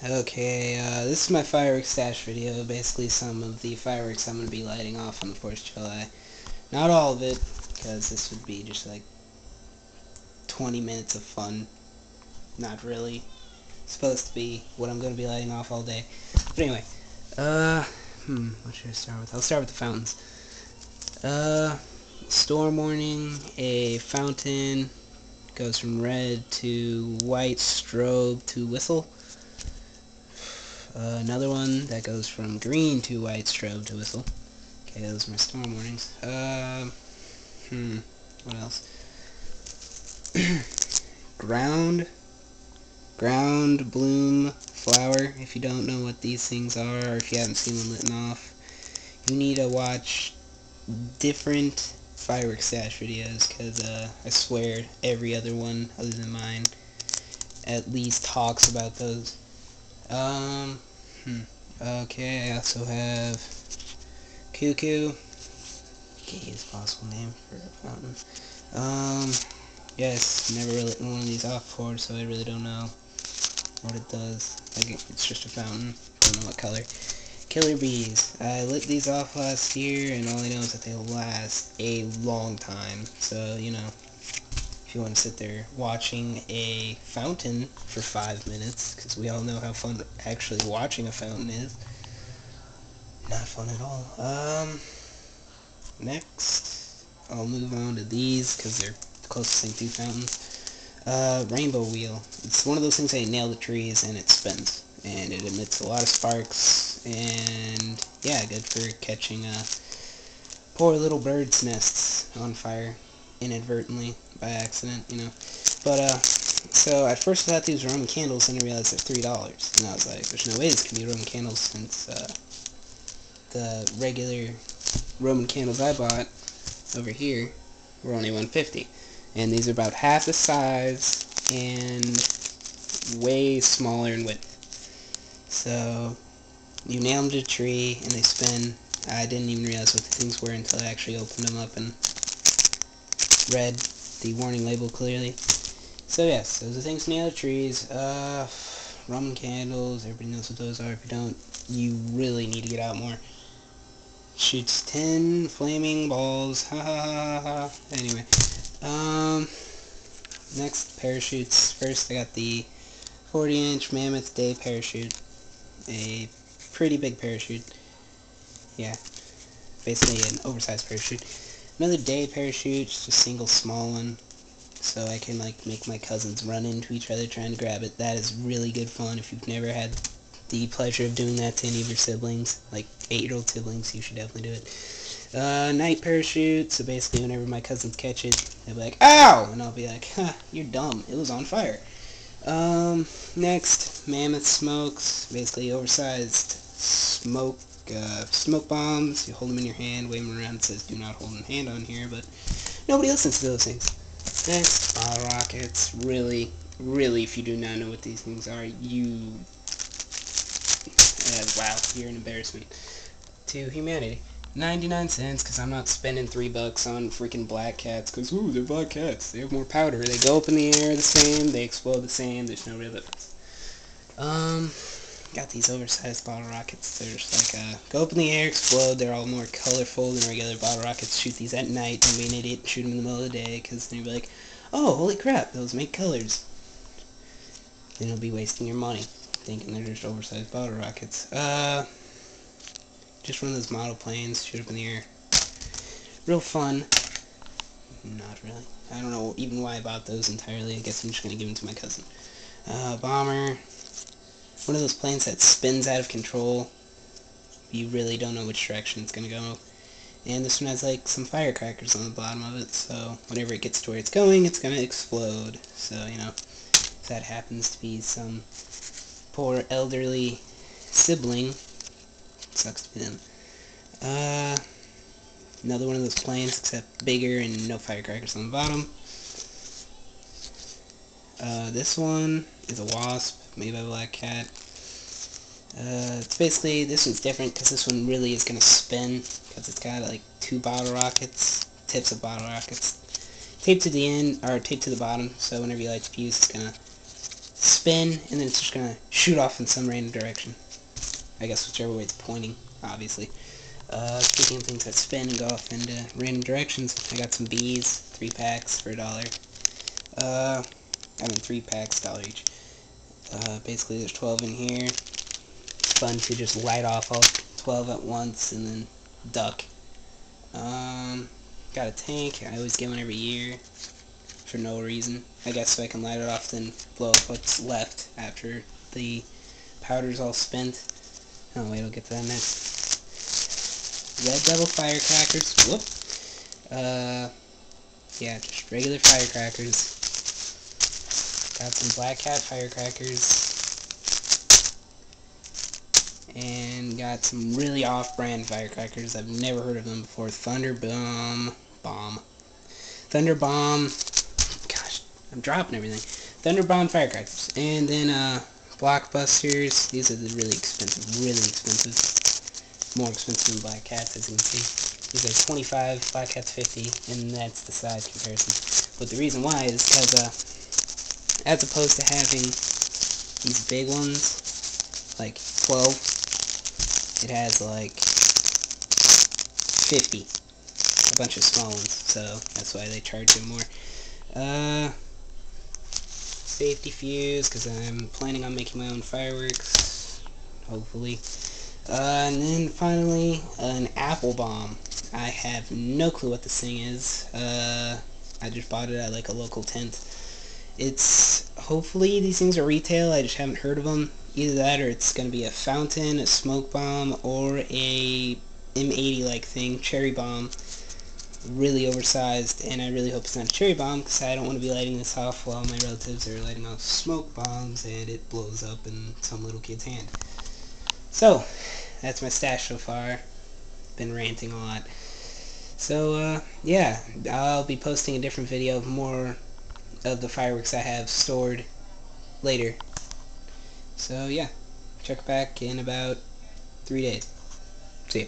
Okay, this is my fireworks stash video. Basically, some of the fireworks I'm going to be lighting off on the 4th of July. Not all of it, because this would be just like 20 minutes of fun. Not really. It's supposed to be what I'm going to be lighting off all day. But anyway, what should I start with? I'll start with the fountains. Storm warning, a fountain goes from red to white strobe to whistle. Another one that goes from green to white strobe to whistle. Okay, those are my storm warnings. What else? Ground bloom flower. If you don't know what these things are, or if you haven't seen them lit off, you need to watch different fireworks stash videos, because I swear every other one other than mine at least talks about those. Okay, I also have Cuckoo. Gayest possible name for a fountain. Yes, never really lit one of these off before, so I really don't know what it does. Like, it's just a fountain. Don't know what color. Killer bees. I lit these off last year, and all I know is that they last a long time. So, you know, if you want to sit there watching a fountain for 5 minutes, because we all know how fun actually watching a fountain is. Not fun at all. Next, I'll move on to these, because they're the closest thing to fountains. Rainbow wheel. It's one of those things that you nail the trees, and it spins. And it emits a lot of sparks, and yeah, good for catching poor little birds' nests on fire inadvertently, by accident, you know. But so at first I thought these were Roman candles, and I realized they're $3, and I was like, there's no way this can be Roman candles, since the regular Roman candles I bought over here were only $1.50, and these are about half the size and way smaller in width. So you nail them to a tree and they spin. I didn't even realize what the things were until I actually opened them up and read the warning label clearly. So yes, those are things to nail to trees. Roman candles, everybody knows what those are. If you don't, you really need to get out more. Shoots 10 flaming balls. Ha ha ha ha. Anyway, next, parachutes. First I got the 40-inch Mammoth Day parachute. A pretty big parachute. Yeah, basically an oversized parachute. Another Day parachute, just a single small one, so I can like make my cousins run into each other trying to grab it. That is really good fun. If you've never had the pleasure of doing that to any of your siblings, like 8-year-old siblings, you should definitely do it. Night parachute, so basically whenever my cousins catch it, they'll be like, ow! And I'll be like, huh, you're dumb, it was on fire. Next, Mammoth smokes, basically oversized smoke bombs. You hold them in your hand, wave them around. It says do not hold in hand on here, but nobody listens to those things. Next, bottle rockets. Really, if you do not know what these things are, wow, you're an embarrassment to humanity. 99 cents, because I'm not spending $3 on freaking black cats, because, ooh, they're black cats. They have more powder. They go up in the air the same, they explode the same, there's no real difference. Got these oversized bottle rockets. They're just like, go up in the air, explode. They're all more colorful than regular bottle rockets. Shoot these at night, don't be an idiot, shoot them in the middle of the day, because then you'll be like, oh, holy crap, those make colors. Then you'll be wasting your money, thinking they're just oversized bottle rockets. Just one of those model planes, shoot up in the air. Real fun. Not really. I don't know even why I bought those entirely. I guess I'm just going to give them to my cousin. Bomber. One of those planes that spins out of control. You really don't know which direction it's going to go. And this one has like some firecrackers on the bottom of it, so whenever it gets to where it's going to explode. So, you know, if that happens to be some poor elderly sibling, sucks to be them. Another one of those planes, except bigger and no firecrackers on the bottom. This one is a wasp, made by Black Cat. It's basically, this one's different, because this one really is going to spin, because it's got like 2 bottle rockets, tips of bottle rockets, taped to the end, or taped to the bottom, so whenever you light the fuse, it's going to spin, and then it's just gonna shoot off in some random direction. I guess whichever way it's pointing, obviously. Speaking of things that spin and go off into random directions, I got some bees, 3 packs for $1. 3 packs, $1 each. Basically there's 12 in here. It's fun to just light off all 12 at once and then duck. Got a tank. I always get one every year for no reason. I guess so I can light it off then blow up what's left after the powder's all spent. Oh wait, I'll get to that next. Red Devil firecrackers. Whoop. Yeah, just regular firecrackers. Got some Black Cat firecrackers. And got some really off-brand firecrackers. I've never heard of them before. Thunder Bomb. Thunder Bomb. Gosh, I'm dropping everything. Thunder Bomb firecrackers. And then, Blockbusters. These are the really expensive. More expensive than Black Cats, as you can see. These are 25, Black Cat's 50, and that's the size comparison. But the reason why is because, as opposed to having these big ones, like 12, it has like 50. A bunch of small ones, so that's why they charge it more. Safety fuse, because I'm planning on making my own fireworks, hopefully. And then finally, an apple bomb. I have no clue what this thing is. I just bought it at like a local tent. It's, hopefully these things are retail, I just haven't heard of them. Either that or it's going to be a fountain, a smoke bomb, or a M80-like thing, cherry bomb. Really oversized, and I really hope it's not a cherry bomb, because I don't want to be lighting this off while my relatives are lighting off smoke bombs, and it blows up in some little kid's hand. So, that's my stash so far. Been ranting a lot. So, yeah, I'll be posting a different video of more of the fireworks I have stored later. So, yeah, check back in about 3 days. See ya.